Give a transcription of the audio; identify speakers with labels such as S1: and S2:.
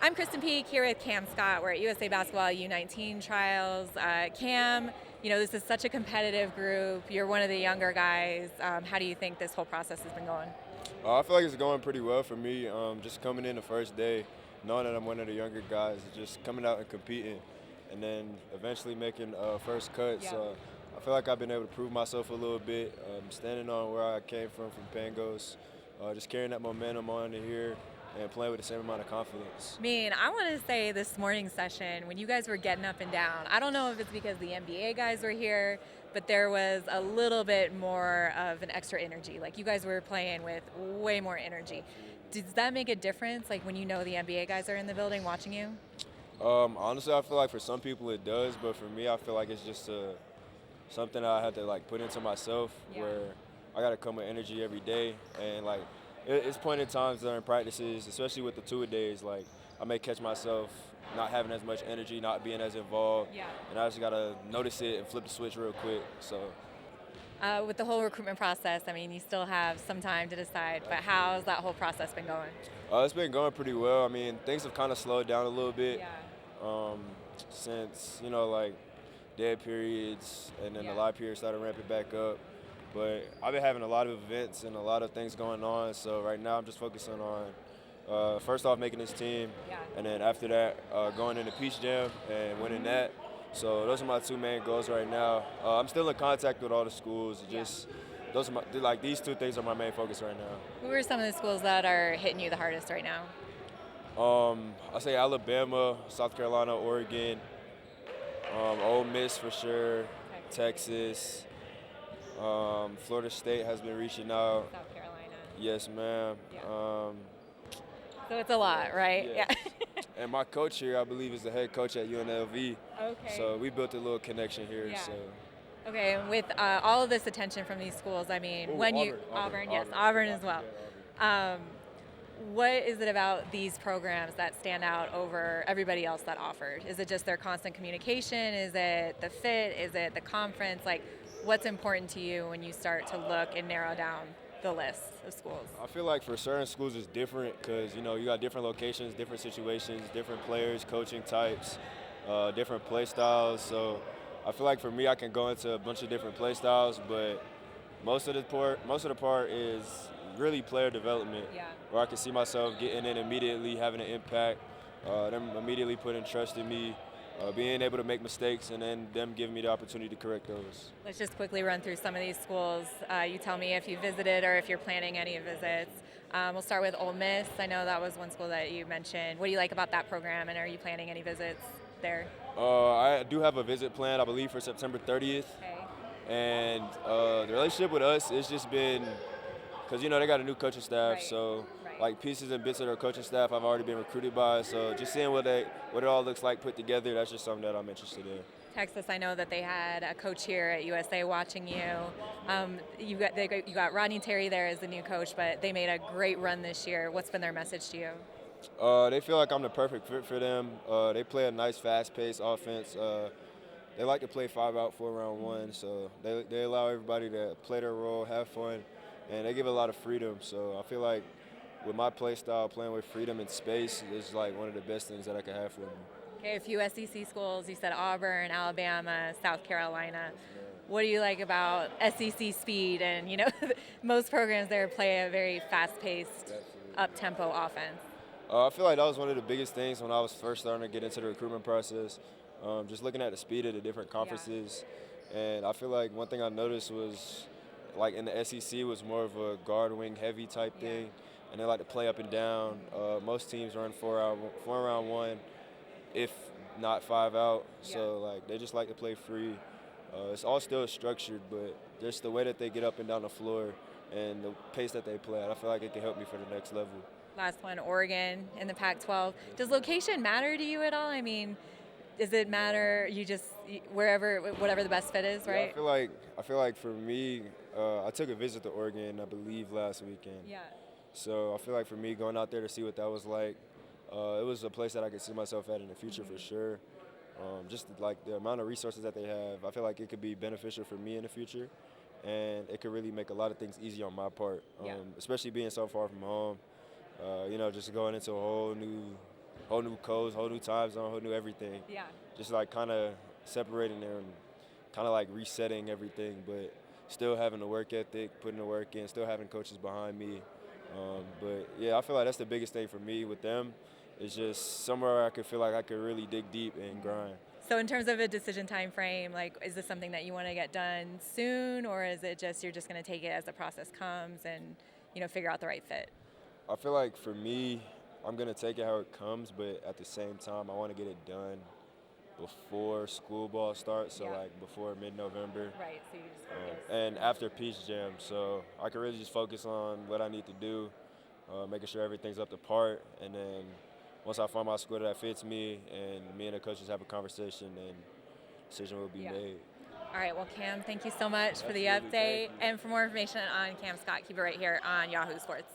S1: I'm Krysten Peek here with Cam Scott. We're at USA Basketball U19 trials. Cam, this is such a competitive group. You're one of the younger guys. How do you think this whole process has been going?
S2: I feel like it's going pretty well for me. Just coming in the first day, knowing that I'm one of the younger guys, just coming out and competing, and then eventually making first cut.
S1: Yeah.
S2: So I feel like I've been able to prove myself a little bit, standing on where I came from Pangos, just carrying that momentum on to here and playing with the same amount of confidence.
S1: I want to say this morning session, when you guys were getting up and down, I don't know if it's because the NBA guys were here, but there was a little bit more of an extra energy. Like, you guys were playing with way more energy. Does that make a difference, like when you know the NBA guys are in the building watching you?
S2: Honestly, I feel like for some people it does, but for me, I feel like it's just something I had to put into myself,
S1: Yeah.
S2: where I got to come with energy every day, and it's pointed times during practices, especially with the two-a-days, I may catch myself not having as much energy, not being as involved,
S1: Yeah.
S2: and I just got to notice it and flip the switch real quick. So
S1: With the whole recruitment process, you still have some time to decide, but how's that whole process been going?
S2: it's been going pretty well. Things have kind of slowed down a little bit
S1: Yeah.
S2: since, dead periods, and then
S1: Yeah.
S2: the live periods started ramping back up. But I've been having a lot of events and a lot of things going on, so right now I'm just focusing on first off making this team,
S1: Yeah.
S2: and then after that going into Peach Jam and winning that. So those are my two main goals right now. I'm still in contact with all the schools. Those are these two things are my main focus right now.
S1: Who are some of the schools that are hitting you the hardest right now?
S2: I say Alabama, South Carolina, Oregon, Ole Miss for sure, Texas. Florida State has been reaching out.
S1: South Carolina.
S2: Yes, ma'am.
S1: Yeah. So it's a lot, right?
S2: Yeah. And my coach here, I believe, is the head coach at UNLV.
S1: Okay.
S2: So we built a little connection here.
S1: Yeah.
S2: So.
S1: Okay, and with all of this attention from these schools, when you Auburn, yes, Auburn as well.
S2: Yeah,
S1: What is it about these programs that stand out over everybody else that offered? Is it just their constant communication? Is it the fit? Is it the conference? What's important to you when you start to look and narrow down the list of schools?
S2: I feel like for certain schools it's different because, you got different locations, different situations, different players, coaching types, different play styles. So I feel like for me I can go into a bunch of different play styles, but most of the part is really player development,
S1: Yeah.
S2: where I can see myself getting in immediately, having an impact, them immediately putting trust in me, being able to make mistakes, and then them giving me the opportunity to correct those.
S1: Let's just quickly run through some of these schools. You tell me if you visited or if you're planning any visits. We'll start with Ole Miss. I know that was one school that you mentioned. What do you like about that program, and are you planning any visits there?
S2: I do have a visit planned, I believe, for September 30th.
S1: Okay.
S2: And the relationship with us, it's just been, because, they got a new coaching staff,
S1: Right.
S2: so
S1: Right.
S2: pieces and bits of their coaching staff I've already been recruited by. So just seeing what it all looks like put together, that's just something that I'm interested in.
S1: Texas, I know that they had a coach here at USA watching you. You got Rodney Terry there as the new coach, but they made a great run this year. What's been their message to you?
S2: They feel like I'm the perfect fit for them. They play a nice, fast-paced offense. They like to play 5-out, 4-round-1, so they allow everybody to play their role, have fun, and they give a lot of freedom. So I feel like with my play style, playing with freedom and space is one of the best things that I can have for me.
S1: Okay, a few SEC schools. You said Auburn, Alabama, South Carolina. What do you like about SEC speed? And, most programs there play a very fast-paced, up-tempo offense.
S2: I feel like that was one of the biggest things when I was first starting to get into the recruitment process, just looking at the speed of the different conferences. Yeah. And I feel like one thing I noticed was, in the SEC was more of a guard wing heavy type thing, and they like to play up and down. Most teams run 4-round-1, if not 5-out.
S1: Yeah.
S2: So they just like to play free. It's all still structured, but just the way that they get up and down the floor and the pace that they play at, I feel like it can help me for the next level. Last
S1: one, Oregon in the Pac-12. Does location matter to you at all? Does it matter? You just whatever the best fit is, right?
S2: Yeah, I feel like for me, I took a visit to Oregon, I believe, last weekend.
S1: Yeah.
S2: So I feel like for me, going out there to see what that was like, it was a place that I could see myself at in the future for sure. Just the amount of resources that they have, I feel like it could be beneficial for me in the future, and it could really make a lot of things easy on my part, especially being so far from home. Just going into a whole new whole new codes, whole new time zone, whole new everything.
S1: Yeah.
S2: Just like kind of separating them, kind of like resetting everything, but still having the work ethic, putting the work in, still having coaches behind me. But yeah, I feel like that's the biggest thing for me with them. It's just somewhere I could feel like I could really dig deep and grind.
S1: So in terms of a decision time frame, like, is this something that you want to get done soon, or is it just you're just going to take it as the process comes and, you know, figure out the right fit?
S2: I feel like for me, I'm going to take it how it comes, but at the same time, I want to get it done before school ball starts, so like before mid-November.
S1: Right, so you just focus.
S2: And after Peach Jam, so I can really just focus on what I need to do, making sure everything's up to par, and then once I find my school that fits me and me and the coaches have a conversation, then decision will be made.
S1: All right, well, Cam, thank you so much for the update. And for more information on Cam Scott, keep it right here on Yahoo Sports.